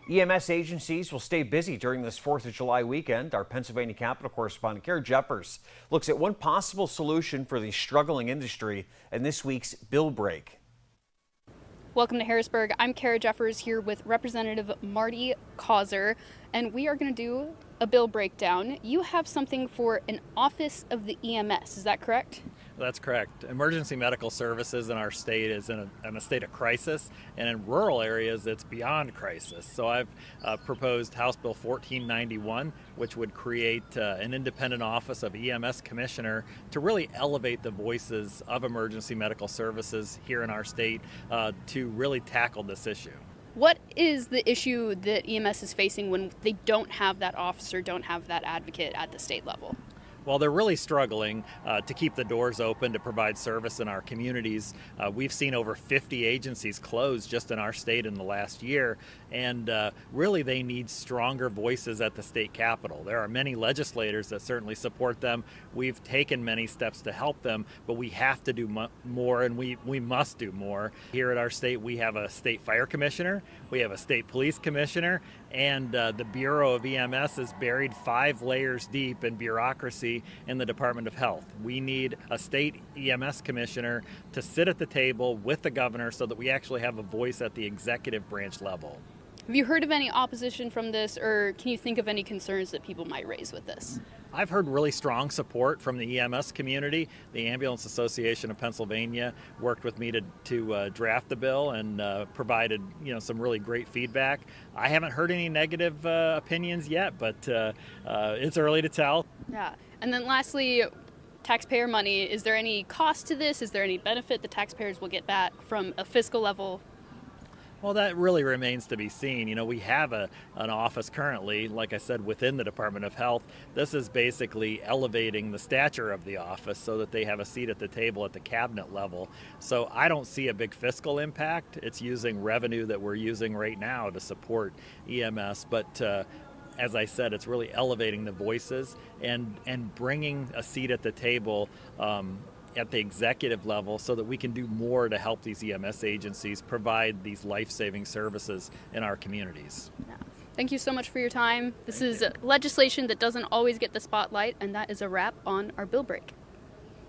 EMS agencies will stay busy during this 4th of July weekend. Our Pennsylvania Capitol correspondent Kara Jeffers looks at one possible solution for the struggling industry in this week's bill break. Welcome to Harrisburg. I'm Kara Jeffers here with Representative Marty Causer, and we are going to do a bill breakdown. You have something for an office of the EMS, is that correct? That's correct. Emergency medical services in our state is in a state of crisis, and in rural areas it's beyond crisis. So I've proposed House Bill 1491, which would create an independent office of EMS commissioner to really elevate the voices of emergency medical services here in our state to really tackle this issue. What is the issue that EMS is facing when they don't have that officer, don't have that advocate at the state level? Well, they're really struggling to keep the doors open to provide service in our communities. We've seen over 50 agencies close just in our state in the last year, and really they need stronger voices at the state capitol. There are many legislators that certainly support them. We've taken many steps to help them, but we have to do more, and we must do more. Here at our state, we have a state fire commissioner, we have a state police commissioner, and the Bureau of EMS is buried 5 layers deep in bureaucracy in the Department of Health. We need a state EMS commissioner to sit at the table with the governor so that we actually have a voice at the executive branch level. Have you heard of any opposition from this, or can you think of any concerns that people might raise with this? I've heard really strong support from the EMS community. The Ambulance Association of Pennsylvania worked with me to draft the bill and provided some really great feedback. I haven't heard any negative opinions yet, but it's early to tell. Yeah, and then lastly, taxpayer money. Is there any cost to this? Is there any benefit the taxpayers will get back from a fiscal level? Well, that really remains to be seen. We have an office currently, like I said, within the Department of Health. This is basically elevating the stature of the office so that they have a seat at the table at the cabinet level. So I don't see a big fiscal impact. It's using revenue that we're using right now to support EMS, but as I said, it's really elevating the voices and bringing a seat at the table at the executive level so that we can do more to help these EMS agencies provide these life-saving services in our communities. Yeah. Thank you so much for your time. This is legislation that doesn't always get the spotlight, and that is a wrap on our bill break.